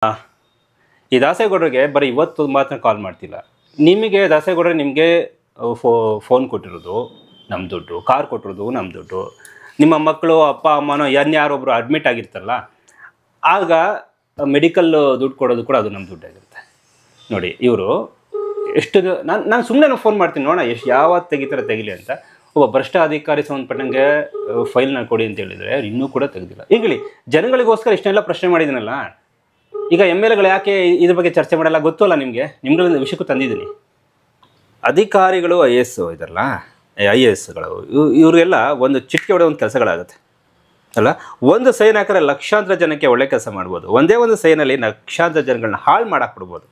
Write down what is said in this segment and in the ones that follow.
ಈ ದಾಸೇಗೌಡರಿಗೆ ಬರೀ ಇವತ್ತು ಮಾತ್ರ ಕಾಲ್ ಮಾಡ್ತಿಲ್ಲ. ನಿಮಗೆ ದಾಸೇಗೌಡರು ನಿಮಗೆ ಫೋನ್ ಕೊಟ್ಟಿರೋದು ನಮ್ಮ ದುಡ್ಡು, ಕಾರ್ ಕೊಟ್ಟಿರೋದು ನಮ್ಮ ದುಡ್ಡು, ನಿಮ್ಮ ಮಕ್ಕಳು ಅಪ್ಪ ಅಮ್ಮನೋ ಯಾರೊಬ್ಬರು ಅಡ್ಮಿಟ್ ಆಗಿರ್ತಾರಲ್ಲ ಆಗ ಮೆಡಿಕಲ್ ದುಡ್ಡು ಕೊಡೋದು ಕೂಡ ಅದು ನಮ್ಮ ದುಡ್ಡಾಗಿರುತ್ತೆ. ನೋಡಿ ಇವರು ಎಷ್ಟು ನಾನು ಸುಮ್ಮನೆ ಫೋನ್ ಮಾಡ್ತೀನಿ ನೋಡೋಣ ಎಷ್ಟು ಯಾವತ್ತು ತೆಗಿತಾರೆ ತೆಗಿಲಿ ಅಂತ. ಒಬ್ಬ ಭ್ರಷ್ಟ ಅಧಿಕಾರಿ ಸಂಬಂಧಪಟ್ಟಂಗೆ ಫೈಲ್ನ ಕೊಡಿ ಅಂತ ಹೇಳಿದರೆ ಇನ್ನೂ ಕೂಡ ತೆಗೆದಿಲ್ಲ. ಈಗಲಿ ಜನಗಳಿಗೋಸ್ಕರ ಇಷ್ಟೆಲ್ಲ ಪ್ರಶ್ನೆ ಮಾಡಿದ್ದೀನಲ್ಲ, ಈಗ ಎಮ್ ಎಲ್ ಎಗಳು ಯಾಕೆ ಇದ್ರ ಬಗ್ಗೆ ಚರ್ಚೆ ಮಾಡಲ್ಲ ಗೊತ್ತಲ್ಲ ನಿಮಗೆ. ನಿಮ್ಗಳಿಂದ ವಿಷಯಕ್ಕೂ ತಂದಿದ್ದೀನಿ. ಅಧಿಕಾರಿಗಳು IAS ಇದರಲ್ಲ IASಗಳು ಇವರಿಗೆಲ್ಲ ಒಂದು ಚಿಟಿಕೆ ಹೊಡೆದ ಒಂದು ಕೆಲಸಗಳಾಗುತ್ತೆ ಅಲ್ಲ. ಒಂದು ಸೈನ್ ಹಾಕಿದ್ರೆ ಲಕ್ಷಾಂತರ ಜನಕ್ಕೆ ಒಳ್ಳೆ ಕೆಲಸ ಮಾಡ್ಬೋದು. ಒಂದೇ ಒಂದು ಸೈನಲ್ಲಿ ಲಕ್ಷಾಂತರ ಜನಗಳನ್ನ ಹಾಳು ಮಾಡಾಕ್ಬಿಡ್ಬೋದು.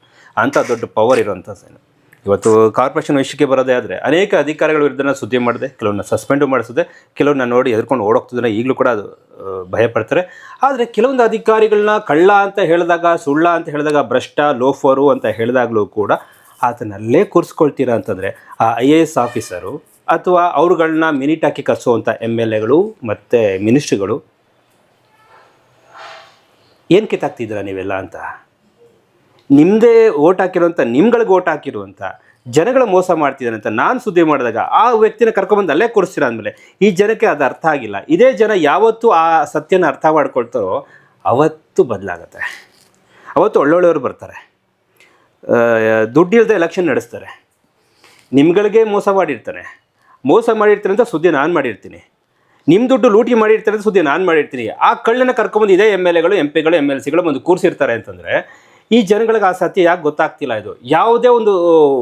ಅಂಥ ದೊಡ್ಡ ಪವರ್ ಇರೋಂಥ ಸೈನು. ಇವತ್ತು ಕಾರ್ಪೊರೇಷನ್ ವಿಷಯಕ್ಕೆ ಬರೋದೇ ಆದರೆ ಅನೇಕ ಅಧಿಕಾರಿಗಳ ವಿರುದ್ಧ ಸುದ್ದಿ ಮಾಡಿದೆ, ಕೆಲವನ್ನ ಸಸ್ಪೆಂಡು ಮಾಡಿಸಿದೆ, ಕೆಲವನ್ನ ನೋಡಿ ಎದ್ಕೊಂಡು ಓಡೋಗ್ತಿದ್ರೆ ಈಗಲೂ ಕೂಡ ಅದು ಭಯಪಡ್ತಾರೆ. ಆದರೆ ಕೆಲವೊಂದು ಅಧಿಕಾರಿಗಳನ್ನ ಕಳ್ಳ ಅಂತ ಹೇಳಿದಾಗ, ಸುಳ್ಳ ಅಂತ ಹೇಳಿದಾಗ, ಭ್ರಷ್ಟ ಲೋಫರು ಅಂತ ಹೇಳಿದಾಗಲೂ ಕೂಡ ಆತನಲ್ಲೇ ಕೂರಿಸ್ಕೊಳ್ತೀರಾ ಅಂತಂದರೆ ಆ IAS ಆಫೀಸರು ಅಥವಾ ಅವ್ರುಗಳನ್ನ ಮಿನಿಟ್ ಹಾಕಿ ಕರೆಸುವಂಥ MLAಗಳು ಮತ್ತು ಮಿನಿಸ್ಟ್ರಿಗಳು ಏನು ಕಿತ್ತಾಗ್ತಿದ್ದೀರಾ ನೀವೆಲ್ಲ ಅಂತ. ನಿಮ್ಮದೇ ಓಟ್ ಹಾಕಿರುವಂಥ, ನಿಮ್ಗಳಿಗೆ ಓಟ್ ಹಾಕಿರುವಂಥ ಜನಗಳ ಮೋಸ ಮಾಡ್ತಿದ್ದಾರೆ ಅಂತ ನಾನು ಸುದ್ದಿ ಮಾಡಿದಾಗ ಆ ವ್ಯಕ್ತಿನ ಕರ್ಕೊಂಬಂದು ಅಲ್ಲೇ ಕೂರಿಸ್ತೀರ ಅಂದಮೇಲೆ ಈ ಜನಕ್ಕೆ ಅದು ಅರ್ಥ ಆಗಿಲ್ಲ. ಇದೇ ಜನ ಯಾವತ್ತೂ ಆ ಸತ್ಯನ ಅರ್ಥ ಮಾಡ್ಕೊಳ್ತಾರೋ ಅವತ್ತು ಬದಲಾಗುತ್ತೆ. ಅವತ್ತು ಒಳ್ಳೊಳ್ಳೆಯವರು ಬರ್ತಾರೆ, ದುಡ್ಡು ಇಲ್ಲದೆ ಎಲೆಕ್ಷನ್ ನಡೆಸ್ತಾರೆ, ನಿಮ್ಗಳಿಗೆ ಮೋಸ ಮಾಡಿರ್ತಾರೆ ಅಂತ ಸುದ್ದಿ ನಾನು ಮಾಡಿರ್ತೀನಿ, ನಿಮ್ಮ ದುಡ್ಡು ಲೂಟಿ ಮಾಡಿರ್ತಾರೆ ಅಂತ ಸುದ್ದಿ ನಾನು ಮಾಡಿರ್ತೀನಿ. ಆ ಕಳ್ಳನ ಕರ್ಕೊಂಬಂದು ಇದೇ MLAಗಳು MP ಗಳು MLCಗಳು ಒಂದು ಕೂರಿಸಿರ್ತಾರೆ ಅಂತಂದರೆ ಈ ಜನಗಳಿಗೆ ಆ ಸತ್ಯ ಯಾಕೆ ಗೊತ್ತಾಗ್ತಿಲ್ಲ. ಇದು ಯಾವುದೇ ಒಂದು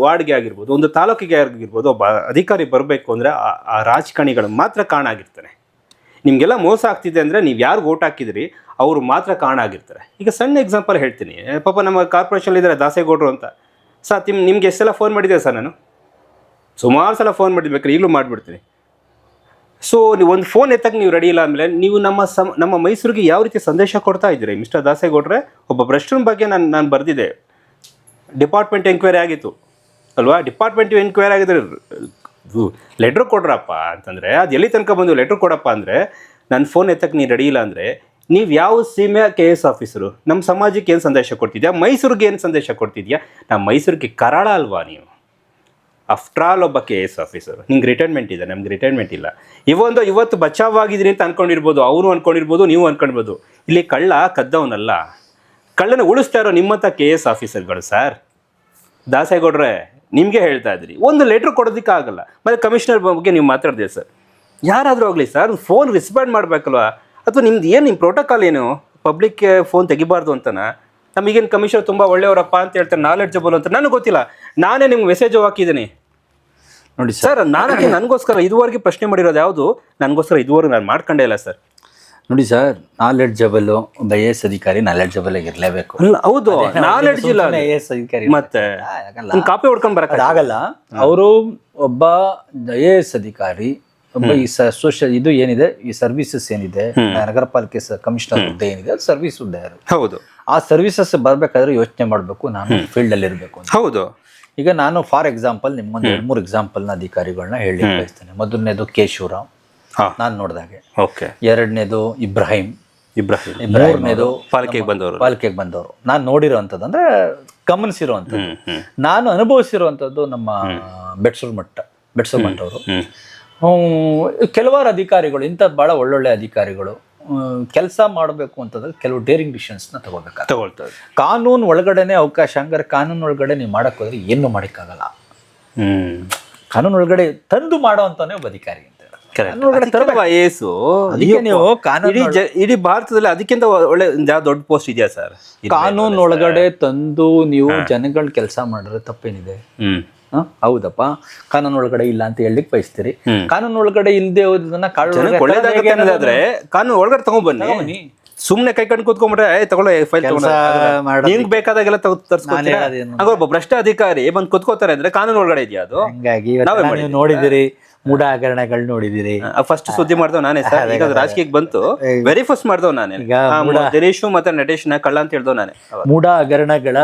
ವಾರ್ಡ್ಗೆ ಆಗಿರ್ಬೋದು, ಒಂದು ತಾಲೂಕಿಗೆ ಆಗಿರ್ಬೋದು, ಒಬ್ಬ ಅಧಿಕಾರಿ ಬರಬೇಕು ಅಂದರೆ ಆ ರಾಜಕಾರಣಿಗಳು ಮಾತ್ರ ಕಾರಣ ಆಗಿರ್ತಾರೆ. ನಿಮಗೆಲ್ಲ ಮೋಸ ಆಗ್ತಿದೆ ಅಂದರೆ ನೀವು ಯಾರು ಓಟ್ ಹಾಕಿದ್ರಿ ಅವರು ಮಾತ್ರ ಕಾರಣ ಆಗಿರ್ತಾರೆ. ಈಗ ಸಣ್ಣ ಎಕ್ಸಾಂಪಲ್ ಹೇಳ್ತೀನಿ. ಪಾಪ ನಮ್ಮ ಕಾರ್ಪೊರೇಷನ್ ಇದ್ದಾರೆ ದಾಸೇಗೌಡರು ಅಂತ. ನಿಮ್ಗೆ ಎಷ್ಟು ಸಲ ಫೋನ್ ಮಾಡಿದ್ದೆ ಸರ್? ನಾನು ಸುಮಾರು ಸಲ ಫೋನ್ ಮಾಡಿದ್ಬೇಕಾದ್ರೆ ಈಗಲೂ ಮಾಡಿಬಿಡ್ತೀನಿ. ಸೊ ನೀವು ಒಂದು ಫೋನ್ ಎತ್ತಕ್ಕೆ ನೀವು ರೆಡಿ ಇಲ್ಲ ಆದಮೇಲೆ ನೀವು ನಮ್ಮ ಮೈಸೂರಿಗೆ ಯಾವ ರೀತಿ ಸಂದೇಶ ಕೊಡ್ತಾ ಇದ್ದೀರಿ ಮಿಸ್ಟರ್ ದಾಸೇಗೌಡ್ರೆ? ಒಬ್ಬ ಭ್ರಷ್ಟನ ಬಗ್ಗೆ ನಾನು ಬರೆದಿದ್ದೆ. ಡಿಪಾರ್ಟ್ಮೆಂಟ್ ಎಂಕ್ವೈರಿ ಆಗಿತ್ತು ಅಲ್ವಾ? ಡಿಪಾರ್ಟ್ಮೆಂಟ್ ಎಂಕ್ವೈರಿ ಆಗಿದ್ರೆ ಲೆಟ್ರ್ ಕೊಡ್ರಪ್ಪ ಅಂತಂದರೆ ಅದು ಎಲ್ಲಿ ತನಕ ಬಂದು ಲೆಟ್ರ್ ಕೊಡಪ್ಪ ಅಂದರೆ ನನ್ನ ಫೋನ್ ಎತ್ತಕ್ಕೆ ನೀವು ರೆಡಿ ಇಲ್ಲ ಅಂದರೆ ನೀವು ಯಾವ ಸೀಮೆ KS ಆಫೀಸರು? ನಮ್ಮ ಸಮಾಜಕ್ಕೆ ಏನು ಸಂದೇಶ ಕೊಡ್ತಿದ್ಯಾ? ಮೈಸೂರಿಗೆ ಏನು ಸಂದೇಶ ಕೊಡ್ತಿದ್ಯಾ? ನಮ್ಮ ಮೈಸೂರಿಗೆ ಕರಾಳ ಅಲ್ವಾ ನೀವು? ಆಫ್ಟರ್ ಆಲ್ ಒಬ್ಬ KS ಆಫೀಸರು. ನಿಂಗೆ ರಿಟೈರ್ಮೆಂಟ್ ಇದೆ, ನಮ್ಗೆ ರಿಟೈರ್ಮೆಂಟ್ ಇಲ್ಲ. ಇವತ್ತು ಬಚಾವಾಗಿದ್ದೀನಿ ಅಂತ ಅಂದ್ಕೊಂಡಿರ್ಬೋದು, ಅವನು ಅಂದ್ಕೊಂಡಿರ್ಬೋದು, ನೀವು ಅಂದ್ಕೊಳ್ಬೋದು. ಇಲ್ಲಿ ಕಳ್ಳ ಕದ್ದವನಲ್ಲ, ಕಳ್ಳನ ಉಳಿಸ್ತಾ ಇರೋ ನಿಮ್ಮಂಥ KS ಆಫೀಸರ್ಗಳು ಸರ್. ದಾಸೇಗೌಡ್ರೆ ನಿಮಗೆ ಹೇಳ್ತಾ ಇದ್ರಿ, ಒಂದು ಲೆಟ್ರ್ ಕೊಡೋದಕ್ಕೆ ಆಗಲ್ಲ. ಮತ್ತು ಕಮಿಷನರ್ ಬಗ್ಗೆ ನೀವು ಮಾತಾಡಿದೆ ಸರ್. ಯಾರಾದರೂ ಆಗಲಿ ಸರ್, ಫೋನ್ ರೆಸ್ಪಾಂಡ್ ಮಾಡಬೇಕಲ್ವ? ಅಥವಾ ನಿಮ್ಮ ಪ್ರೋಟೋಕಾಲ್ ಏನು? ಪಬ್ಲಿಕ್ಗೆ ಫೋನ್ ತೆಗಿಬಾರ್ದು ಅಂತನಾ? ನಮಗೇನು ಕಮಿಷನರ್ ತುಂಬ ಒಳ್ಳೆಯವರಪ್ಪ ಅಂತ ಹೇಳ್ತಾರೆ, ನಾಲೆಡ್ಜಬಲ್ ಅಂತ. ನನಗೆ ಗೊತ್ತಿಲ್ಲ, ನಾನೇ ನಿಮ್ಗೆ ಮೆಸೇಜು ಹಾಕಿದ್ದೀನಿ ನೋಡಿ ಸರ್. ನನಗೋಸ್ಕರ ಇದುವರೆಗೆ ಪ್ರಶ್ನೆ ಮಾಡಿರೋದು ಯಾವುದು? ನನಗೋಸ್ಕರ ಇದುವರೆಗೂ ನಾನು ಮಾಡ್ಕೊಂಡೇ ಇಲ್ಲ ಸರ್. ನೋಡಿ ಸರ್, ನಾಲೆಡ್ಜಬಲ್ ಒಬ್ಬ IAS ಅಧಿಕಾರಿ ನಾಲೆಡ್ಜಬಲ್ ಆಗಿರಲೇಬೇಕು. ಹೌದು, ನಾಲೆಡ್ಜ್ ಇಲ್ಲ IAS ಅಧಿಕಾರಿ ಮತ್ತೆ ಕಾಪಿ ಹೊಡ್ಕೊಂಡು ಬರೋಕ್ಕಾಗಲ್ಲ. ಅವರು ಒಬ್ಬ IAS ಅಧಿಕಾರಿ ಒಬ್ಬ ಈ ಸೋಷಿಯಲ್ ಇದು ಏನಿದೆ, ಈ ಸರ್ವಿಸಸ್ ಏನಿದೆ, ನಗರ ಪಾಲಿಕೆ ಕಮಿಷನರ್ ಹುದ್ದೆ ಏನಿದೆ, ಅದು ಸರ್ವಿಸ್ ಹುದ್ದೆ. ಹೌದು, ಆ ಸರ್ವಿಸಸ್ ಬರಬೇಕಾದ್ರೆ ಯೋಚನೆ ಮಾಡಬೇಕು, ನಾನು ಫೀಲ್ಡಲ್ಲಿ ಇರಬೇಕು ಅಂತ. ಹೌದು. ಈಗ ನಾನು ಫಾರ್ ಎಕ್ಸಾಂಪಲ್ ನಿಮ್ಗೊಂದು 2-3 ಎಕ್ಸಾಂಪಲ್ನ ಅಧಿಕಾರಿಗಳನ್ನ ಹೇಳಿ ಬಯಸ್ತೇನೆ. ಮೊದಲನೇದು K. ಶಿವರಾಮ್, ನಾನು ನೋಡಿದಾಗೆ. ಓಕೆ. ಎರಡನೇದು ಇಬ್ರಾಹಿಂ. ಮೂರನೇದು ಪಾಲಿಕೆಗೆ ಬಂದವರು. ನಾನು ನೋಡಿರೋವಂಥದ್ದು ಅಂದರೆ ಗಮನಿಸಿರುವಂಥದ್ದು, ನಾನು ಅನುಭವಿಸಿರುವಂಥದ್ದು ನಮ್ಮ ಬೆಟ್ಸೂರ್ ಮಠ್ ಅವರು. ಕೆಲವಾರು ಅಧಿಕಾರಿಗಳು ಇಂಥದ್ದು ಭಾಳ ಒಳ್ಳೊಳ್ಳೆ ಅಧಿಕಾರಿಗಳು ಕೆಲಸ ಮಾಡಬೇಕು ಅಂತಂದ್ರೆ ಕೆಲವು ಡೇರಿಂಗ್ ಡಿಸಿಷನ್ಸ್ನ ತಗೊಳ್ತಾರೆ. ಕಾನೂನು ಒಳಗಡೆನೆ ಅವಕಾಶ. ಹಂಗಾರೆ ಕಾನೂನು ಒಳಗಡೆ ನೀವು ಮಾಡಕ್ಕೆ ಹೋದ್ರೆ ಏನು ಮಾಡೋಕ್ಕಾಗಲ್ಲ. ಕಾನೂನು ಒಳಗಡೆ ತಂದು ಮಾಡೋ ಅಂತಾನೆ ಒಬ್ಬ ಅಧಿಕಾರಿ ಅಂತ. ಇಡೀ ಭಾರತದಲ್ಲಿ ಅದಕ್ಕಿಂತ ಒಳ್ಳೆ ದೊಡ್ಡ ಪೋಸ್ಟ್ ಇದೆಯಾ ಸರ್? ಕಾನೂನು ಒಳಗಡೆ ತಂದು ನೀವು ಜನಗಳ ಕೆಲಸ ಮಾಡಿದ್ರೆ ತಪ್ಪೇನಿದೆ? ಹೌದಪ್ಪ, ಕಾನೂನು ಒಳಗಡೆ ಇಲ್ಲ ಅಂತ ಹೇಳಲಿಕ್ಕೆ ಬಯಸ್ತೀರಿ. ಕಾನೂನು ಒಳಗಡೆ ಇಲ್ಲದೆ ಹೋದನ್ನ ಕಾನೂನು ಒಳಗಡೆ ತಗೊಂಡ್ಬನ್ನಿ. ಸುಮ್ಮನೆ ಕೈ ಕಣ್ಣು ಕೂತ್ಕೊಂಡ್ಬಿಟ್ರೆ ತಗೊಳ್ಳ ಫೈಲ್ ನಿಮ್ಗೆ ಬೇಕಾದಾಗೆಲ್ಲ ತರ್ಸ್ಕೊತೀರಾ? ಭ್ರಷ್ಟ ಅಧಿಕಾರಿ ಬಂದು ಕೂತ್ಕೋತಾರೆ ಅಂದ್ರೆ ಕಾನೂನು ಒಳಗಡೆ ಇದೆಯಾ ಅದು? ಹಂಗಾಗಿ ನೋಡಿದಿರಿ, ಮೂಢ ಹಗರಣಗಳು ನೋಡಿದಿರಿ. ಫಸ್ಟ್ ಸುದ್ದಿ ಮಾಡ್ದವ್ ನಾನೇ ಸರ್. ಈಗ ರಾಜಕೀಯಕ್ಕೆ ಬಂತು, ವೆರಿ ಫಸ್ಟ್ ಮಾಡ್ದವ್ ನಾನೇ. ದಿನೇಶು ಮತ್ತೆ ನಟೇಶ್ನ ಕಳ್ಳ ಅಂತ ಹೇಳ್ದವ್ ನಾನೇ. ಮೂಢ ಹಗರಣಗಳ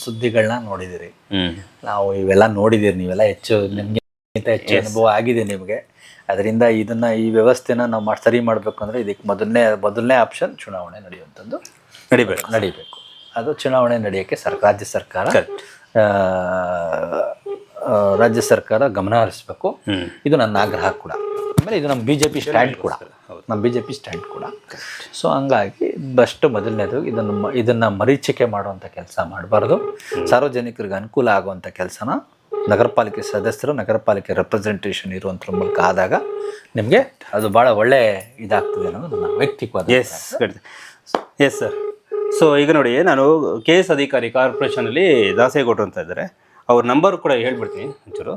ಸುದ್ದಿಗಳನ್ನ ನೋಡಿದಿರಿ. ನಾವು ಇವೆಲ್ಲ ನೋಡಿದಿರಿ, ನೀವೆಲ್ಲ ಹೆಚ್ಚು ಹೆಚ್ಚು ಅನುಭವ ಆಗಿದೆ ನಿಮಗೆ. ಅದರಿಂದ ಈ ವ್ಯವಸ್ಥೆನ ನಾವು ಸರಿ ಮಾಡಬೇಕು ಅಂದ್ರೆ ಇದಕ್ಕೆ ಮೊದಲನೇ ಆಪ್ಷನ್ ಚುನಾವಣೆ ನಡೆಯುವಂಥದ್ದು ನಡಿಬೇಕು. ಅದು ಚುನಾವಣೆ ನಡೆಯೋಕ್ಕೆ ರಾಜ್ಯ ಸರ್ಕಾರ ಗಮನ ಹರಿಸಬೇಕು. ಇದು ನನ್ನ ಆಗ್ರಹ ಕೂಡ. ಆಮೇಲೆ ಇದು ನಮ್ಮ BJP ಸ್ಟ್ಯಾಂಡ್ ಕೂಡ. ಸೊ ಹಂಗಾಗಿ ಬೆಸ್ಟ್ ಮೊದಲನೇದು ಇದನ್ನು ಮರೀಚಿಕೆ ಮಾಡುವಂಥ ಕೆಲಸ ಮಾಡಬಾರ್ದು. ಸಾರ್ವಜನಿಕರಿಗೆ ಅನುಕೂಲ ಆಗುವಂಥ ಕೆಲಸನ ನಗರ ಪಾಲಿಕೆ ಸದಸ್ಯರು, ನಗರ ಪಾಲಿಕೆ ರೆಪ್ರೆಸೆಂಟೇಷನ್ ಇರುವಂಥರ ಮೂಲಕ ಆದಾಗ ನಿಮಗೆ ಅದು ಭಾಳ ಒಳ್ಳೆ ಇದಾಗ್ತದೆ ಅನ್ನೋದು ನನ್ನ ವ್ಯಕ್ತಿಗತ. Yes sir. ಸೊ ಈಗ ನೋಡಿ, ನಾನು KS ಅಧಿಕಾರಿ ಕಾರ್ಪೊರೇಷನಲ್ಲಿ ದಾಸೇಗೌಡರು ಅಂತ ಇದ್ದಾರೆ, ಅವ್ರ ನಂಬರ್ ಕೂಡ ಹೇಳ್ಬಿಡ್ತೀನಿ ಒಂಚೂರು.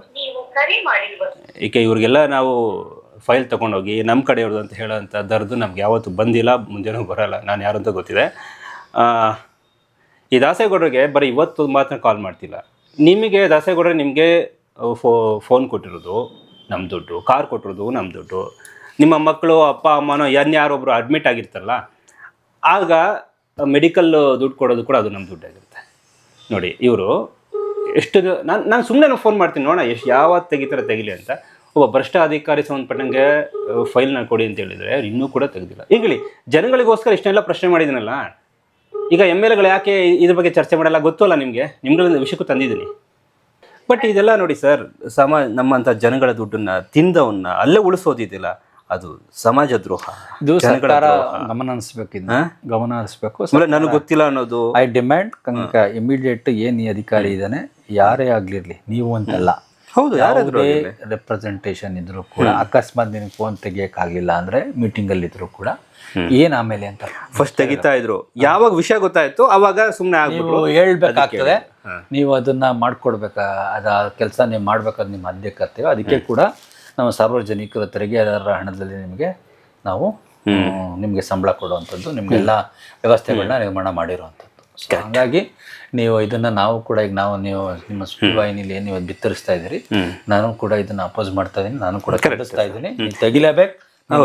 ಈಗ ಇವ್ರಿಗೆಲ್ಲ ನಾವು ಫೈಲ್ ತೊಗೊಂಡೋಗಿ ನಮ್ಮ ಕಡೆಯವ್ರದ್ದು ಅಂತ ಹೇಳೋಂಥ ದರ್ದು ನಮ್ಗೆ ಯಾವತ್ತೂ ಬಂದಿಲ್ಲ, ಮುಂದೆನೂ ಬರೋಲ್ಲ. ನಾನು ಯಾರು ಅಂತ ಗೊತ್ತಿದೆ. ಈ ದಾಸೇಗೌಡರಿಗೆ ಬರೀ ಇವತ್ತು ಮಾತ್ರ ಕಾಲ್ ಮಾಡ್ತಿಲ್ಲ. ನಿಮಗೆ ದಾಸೇಗೌಡರು ನಿಮಗೆ ಫೋನ್ ಕೊಟ್ಟಿರೋದು ನಮ್ಮ ದುಡ್ಡು, ಕಾರ್ ಕೊಟ್ಟಿರೋದು ನಮ್ಮ ದುಡ್ಡು, ನಿಮ್ಮ ಮಕ್ಕಳು ಅಪ್ಪ ಅಮ್ಮನೋ ಯಾರೊಬ್ಬರು ಅಡ್ಮಿಟ್ ಆಗಿರ್ತಾರಲ್ಲ ಆಗ ಮೆಡಿಕಲ್ ದುಡ್ಡು ಕೊಡೋದು ಕೂಡ ಅದು ನಮ್ಮ ದುಡ್ಡಾಗಿರುತ್ತೆ. ನೋಡಿ ಇವರು ಎಷ್ಟು ನಾನು ಸುಮ್ಮನೆ ಫೋನ್ ಮಾಡ್ತೀನಿ, ನೋಡೋಣ ಯಾವತ್ತು ತೆಗಿತಾರೆ ತೆಗಿಲಿ ಅಂತ. ಒಬ್ಬ ಭ್ರಷ್ಟ ಅಧಿಕಾರಿ ಸಂಬಂಧಪಟ್ಟಂಗೆ ಫೈಲ್ನ ಕೊಡಿ ಅಂತ ಹೇಳಿದರೆ ಇನ್ನೂ ಕೂಡ ತೆಗೆದಿಲ್ಲ. ಈಗಲಿ ಜನಗಳಿಗೋಸ್ಕರ ಇಷ್ಟೆಲ್ಲ ಪ್ರಶ್ನೆ ಮಾಡಿದ್ದೀನಲ್ಲ, ಈಗ MLAಗಳು ಯಾಕೆ ಇದ್ರ ಬಗ್ಗೆ ಚರ್ಚೆ ಮಾಡಲ್ಲ ಗೊತ್ತಲ್ಲ ನಿಮ್ಗಳ ವಿಷಯಕ್ಕೂ ತಂದಿದ್ದೀನಿ. ಬಟ್ ಇದೆಲ್ಲ ನೋಡಿ ಸರ್, ನಮ್ಮಂಥ ಜನಗಳ ದುಡ್ಡನ್ನು ತಿಂದವನ್ನ ಅಲ್ಲೇ ಉಳಿಸೋದಿದೆಯಲ್ಲ, ಅದು ಸಮಾಜ ದ್ರೋಹ. ಇದು ಸರ್ಕಾರ ಗಮನ ಹರಿಸಬೇಕು. ನನಗೆ ಗೊತ್ತಿಲ್ಲ ಅನ್ನೋದು. ಐ ಡಿಮ್ಯಾಂಡ್ ಇಮಿಡಿಯೇಟ್ ಏನು ಅಧಿಕಾರಿ ಇದ್ದಾನೆ, ಯಾರೇ ಆಗ್ಲಿರ್ಲಿ, ನೀವು ಅಂತಲ್ಲ, ಹೌದು, ಯಾರಾದ್ರೂ ರೆಪ್ರೆಸೆಂಟೇಷನ್ ಇದ್ರು ಕೂಡ ಅಕಸ್ಮಾತ್ ನಿನಗೆ ಫೋನ್ ತೆಗಿಯಕ್ಕಾಗಲಿಲ್ಲ ಅಂದ್ರೆ ಮೀಟಿಂಗ್ ಅಲ್ಲಿ ಇದ್ರು ಕೂಡ ಏನ್ ಆಮೇಲೆ ಅಂತ ಫಸ್ಟ್ ತೆಗಿತಾ ಇದ್ರು. ಯಾವಾಗ ವಿಷಯ ಗೊತ್ತಾಯ್ತು ಅವಾಗ ಸುಮ್ಮನೆ ನೀವು ಹೇಳ್ಬೇಕಾಗ್ತದೆ, ನೀವು ಅದನ್ನ ಮಾಡ್ಕೊಡ್ಬೇಕಾ, ಅದ ಕೆಲಸ ನೀವು ಮಾಡ್ಬೇಕಾದ್ರೆ ನಿಮ್ಮ ಆದ್ಯ ಕರ್ತವ್ಯ. ಅದಕ್ಕೆ ಕೂಡ ನಾವು ಸಾರ್ವಜನಿಕರ ತೆರಿಗೆದಾರರ ಹಣದಲ್ಲಿ ನಿಮಗೆ ಸಂಬಳ ಕೊಡುವಂಥದ್ದು, ನಿಮಗೆಲ್ಲ ವ್ಯವಸ್ಥೆಗಳನ್ನ ನಿರ್ಮಾಣ ಮಾಡಿರುವಂಥದ್ದು. ಹಾಗಾಗಿ ನೀವು ಇದನ್ನ ನಾವು ಕೂಡ ಈಗ ನೀವು ನಿಮ್ಮ ಸುದ್ದಿವಾಹಿನಿಲಿ ಏನು ಬಿತ್ತರಿಸ್ತಾ ಇದ್ದೀರಿ, ನಾನು ಕೂಡ ಇದನ್ನ ಅಪೋಸ್ ಮಾಡ್ತಾ ಇದ್ದೀನಿ, ನಾನು ಕೂಡ ಖಂಡಿಸ್ತಾ ಇದ್ದೀನಿ. ನೀನು ತೆಗಿಲೇಬೇಕು, ನೀ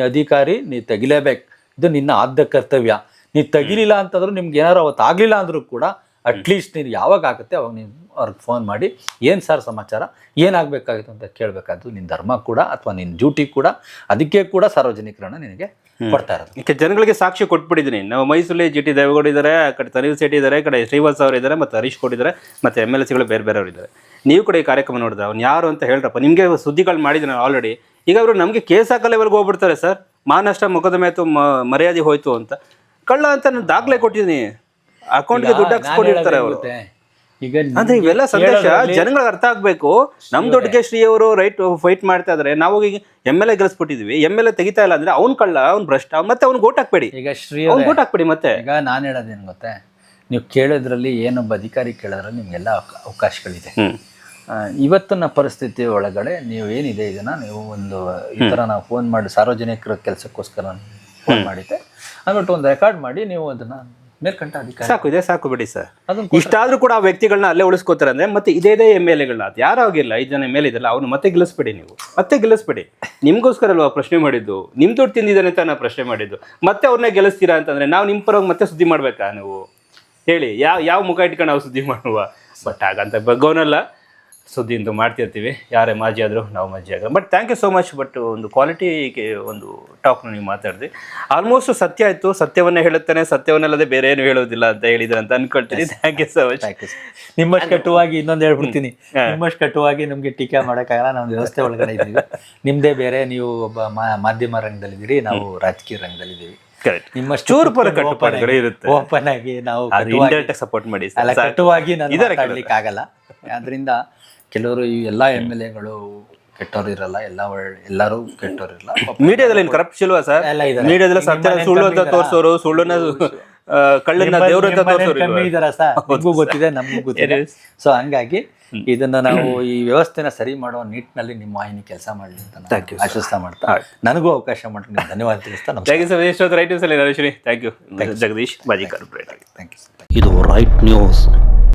ಅಧಿಕಾರಿ, ನೀ ತೆಗಿಲೇಬೇಕು, ಇದು ನಿನ್ನ ಆದ್ಯ ಕರ್ತವ್ಯ. ನೀ ತೆಗಿಲಿಲ್ಲ ಅಂತಂದ್ರು ನಿಮ್ಗೆ ಏನಾರು ಅವತ್ತು ಆಗ್ಲಿಲ್ಲ ಅಂದ್ರೂ ಕೂಡ ಅಟ್ಲೀಸ್ಟ್ ನೀನು ಯಾವಾಗ ಆಗುತ್ತೆ ಅವಾಗ ನೀನು ಅವ್ರಿಗೆ ಫೋನ್ ಮಾಡಿ ಏನು ಸರ್ ಸಮಾಚಾರ, ಏನಾಗಬೇಕಾಗಿತ್ತು ಅಂತ ಕೇಳಬೇಕಾದ್ದು ನಿನ್ನ ಧರ್ಮ ಕೂಡ ಅಥವಾ ನಿನ್ನ ಡ್ಯೂಟಿ ಕೂಡ. ಅದಕ್ಕೆ ಕೂಡ ಸಾರ್ವಜನಿಕರನ್ನ ನಿನಗೆ ಕೊಡ್ತಾ ಇರೋದು. ಈಗ ಜನಗಳಿಗೆ ಸಾಕ್ಷಿ ಕೊಟ್ಬಿಟ್ಟಿದ್ದೀನಿ. ನಾವು ಮೈಸೂರಲ್ಲಿ GT ದೇವೇಗೌಡ ಇದ್ದಾರೆ, ಆ ಕಡೆ ತನಿಲ್ ಶೆಟ್ಟಿ ಇದ್ದಾರೆ, ಈ ಕಡೆ ಶ್ರೀವಾಸ್ ಅವರು ಇದ್ದಾರೆ, ಮತ್ತು ಹರೀಶ್ ಕೊಟ್ಟಿದ್ದಾರೆ, ಮತ್ತು MLAಗಳು ಬೇರೆಯವರು ಇದ್ದಾರೆ. ನೀವು ಕೂಡ ಈ ಕಾರ್ಯಕ್ರಮ ನೋಡಿದ್ರೆ ಅವ್ನು ಯಾರು ಅಂತ ಹೇಳ್ರಪ್ಪ. ನಿಮಗೆ ಸುದ್ದಿಗಳು ಮಾಡಿದ್ದೀನಿ ಆಲ್ರೆಡಿ. ಈಗ ಅವರು ನಮಗೆ ಕೇಸ್ ಹಾಕೋ ಲೆವೆಲ್ಗೆ ಹೋಗ್ಬಿಡ್ತಾರೆ ಸರ್. ಮಾನಷ್ಟ ಮೊಕದ್ದಮೆ ಆಯಿತು, ಮರ್ಯಾದೆ ಹೋಯ್ತು ಅಂತ ಕಳ್ಳ ಅಂತ ನಾನು ದಾಖಲೆ ಕೊಟ್ಟಿದ್ದೀನಿ, ಅಕೌಂಟ್ಗೆ ದುಡ್ಡು ಹಾಕ್ಸ್ಕೊಂಡಿರ್ತಾರೆ ಅವರು. ಈಗ ಅಂದ್ರೆ ಇವೆಲ್ಲ ಸಂದೇಶ ಜನಗಳಿಗೆ ಅರ್ಥ ಆಗ್ಬೇಕು. ನಮ್ ದೊಡ್ಡಗೆ ಶ್ರೀ ಅವರು ಫೈಟ್ ಮಾಡ್ತಾ ಇದಾರೆ, ನಾವು ಈಗ MLA ಗೆಲ್ಸ್ಬಿಟ್ಟಿದ್ವಿ, MLA ತೆಗಿತಾ ಇಲ್ಲ ಅಂದ್ರೆ ಅವ್ನ್ ಕಳ್ಳ, ಅವ್ನ್ ಭ್ರಷ್ಟ, ಮತ್ತೆ ಅವ್ನ್ ಗೋಟ್ ಹಾಕ್ಬೇಡಿ. ಈಗ ಶ್ರೀ ಗೋಟ್ ಹಾಕ್ಬೇಡಿ. ಮತ್ತೆ ಈಗ ನಾನು ಹೇಳೋದೇನು ಗೊತ್ತೇ, ನೀವು ಕೇಳೋದ್ರಲ್ಲಿ ಏನೊಬ್ಬ ಅಧಿಕಾರಿ ಕೇಳೋದ್ರಲ್ಲಿ ನಿಮ್ಗೆಲ್ಲ ಅವಕಾಶಗಳಿದೆ. ಇವತ್ತಿನ ಪರಿಸ್ಥಿತಿ ಒಳಗಡೆ ನೀವು ಏನಿದೆ ಇದನ್ನ ನೀವು ಈ ಥರ ನಾವು ಫೋನ್ ಮಾಡಿ ಸಾರ್ವಜನಿಕರ ಕೆಲಸಕ್ಕೋಸ್ಕರ ಫೋನ್ ಮಾಡಿದ್ದೆ ಅಂದ್ಬಿಟ್ಟು ಒಂದು ರೆಕಾರ್ಡ್ ಮಾಡಿ ನೀವು ಅದನ್ನ ಮೇಲ್ಕಂಠ ಅಧಿಕಾರಿ ಸಾಕು ಬಿಡಿ ಸರ್. ಇಷ್ಟಾದ್ರೂ ಕೂಡ ಆ ವ್ಯಕ್ತಿಗಳನ್ನ ಅಲ್ಲೇ ಉಳಿಸ್ಕೋತಾರೆ ಅಂದ್ರೆ ಮತ್ತೆ ಇದೇ MLAಗಳನ್ನ ಅದು ಯಾರಾಗಿಲ್ಲ 5 ಜನ MLA ಇದೆಲ್ಲ ಅವ್ನು ಮತ್ತೆ ಗೆಲ್ಲಿಸ್ಬೇಡಿ. ಮತ್ತೆ ಗೆಲ್ಲಿಸ್ಬೇಡಿ. ನಿಮ್ಗೋಸ್ಕರ ಅಲ್ವಾ ಪ್ರಶ್ನೆ ಮಾಡಿದ್ದು, ನಿಮ್ ದುಡ್ಡು ತಿಂದಿದ್ದಾನೆ ಅಂತ ನಾವು ಪ್ರಶ್ನೆ ಮಾಡಿದ್ದು. ಮತ್ತೆ ಅವ್ರನ್ನೇ ಗೆಲ್ಲಿಸ್ತೀರಾ ಅಂತಂದ್ರೆ ನಾವು ನಿಮ್ ಪರವಾಗಿ ಮತ್ತೆ ಸುದ್ದಿ ಮಾಡ್ಬೇಕಾ? ನೀವು ಹೇಳಿ, ಯಾವ ಮುಖ ಇಟ್ಕೊಂಡು ನಾವು ಸುದ್ದಿ ಮಾಡುವ? ಬಟ್ ಹಾಗಂತ ಬಗ್ಗೋನಲ್ಲ, ಸುದ್ದಿ ಅಂತೂ ಮಾಡ್ತಿರ್ತೀವಿ, ಯಾರೇ ಮಾಜಿ ಆದರೂ ನಾವು ಮಾಜಿ ಆಗ. But thank you so much. But ಒಂದು ಕ್ವಾಲಿಟಿಗೆ ಒಂದು ಟಾಕ್ನ ನೀವು ಮಾತಾಡಿದ್ರಿ. ಆಲ್ಮೋಸ್ಟ್ ಸತ್ಯ ಆಯಿತು, ಸತ್ಯವನ್ನೇ ಹೇಳುತ್ತಾನೆ, ಸತ್ಯವನ್ನಲ್ಲದೆ ಬೇರೆ ಏನು ಹೇಳೋದಿಲ್ಲ ಅಂತ ಹೇಳಿದ್ರೆ ಅಂತ ಅನ್ಕೊಳ್ತೀನಿ. Thank you so much. ನಿಮ್ಮಷ್ಟು ಕಟ್ಟುವಾಗಿ ಇನ್ನೊಂದು ಹೇಳ್ಬಿಡ್ತೀನಿ, ನಿಮ್ಮಷ್ಟು ಕಟ್ಟುವಾಗಿ ನಮಗೆ ಟೀಕೆ ಮಾಡೋಕ್ಕಾಗಲ್ಲ. ನಾವು ವ್ಯವಸ್ಥೆ ಒಳಗಡೆ ಇದ್ದೀವಿ, ನಿಮ್ಮದೇ ಬೇರೆ. ನೀವು ಒಬ್ಬ ಮಾಧ್ಯಮ ರಂಗದಲ್ಲಿದ್ದೀರಿ, ನಾವು ರಾಜಕೀಯ ರಂಗದಲ್ಲಿದ್ದೀವಿ. ನಿಮ್ಮಷ್ಟು ಚೂರು ಪರ ಕಟ್ಟುಪಾಡುಗಳು ಇರುತ್ತೆ. ಓಪನ್ ಆಗಿ ನಾವು ಸಪೋರ್ಟ್ ಮಾಡಿ, ಕಟ್ಟುವಾಗಿ ಆಗಲ್ಲ. ಆದ್ರಿಂದ ಕೆಲವರು ಈ ಎಲ್ಲ MLAಗಳು ಕೆಟ್ಟವ್ರು ಇರಲ್ಲ, ಎಲ್ಲರೂ ಕೆಟ್ಟವ್ರು ಇರಲ್ಲ. ಮೀಡಿಯಾದಲ್ಲಿ ಕರಪ್ಟ್ ಇಲ್ವಾ ಸರ್? ಮೀಡಿಯಾದಲ್ಲಿ ಸತ್ಯ ಸುಳ್ಳು ಅಂತ ತೋರಿಸೋರು, ಸುಳ್ಳನ್ನ ಕಳ್ಳನ್ನ ದೇವ್ರ ಅಂತ ತೋರಿಸೋರು ಕಮ್ಮಿ ಇದಾರ ಸರ್, ನಿಮಗೂ ಗೊತ್ತಿದೆ, ನಮಗೂ ಗೊತ್ತಿದೆ. ಸೊ ಹಂಗಾಗಿ ಇದನ್ನ ನಾವು ಈ ವ್ಯವಸ್ಥೆನ ಸರಿ ಮಾಡುವ ನಿಟ್ಟಿನಲ್ಲಿ ನಿಮ್ಮ ವಾಹಿನಿ ಕೆಲಸ ಮಾಡಲಿ ಅಂತ ಆಶಿಸ್ತಾ ಮಾಡ್ತಾ ನನಗೂ ಅವಕಾಶ ಮಾಡಿ ಧನ್ಯವಾದ ತಿಳಿಸ್ತಾ. Thank you. ಜಗದೀಶ್ ಮಾಜಿ ಕಾರ್ಪೊರೇಟರ್. ಇದು ರೈಟ್ ನ್ಯೂಸ್.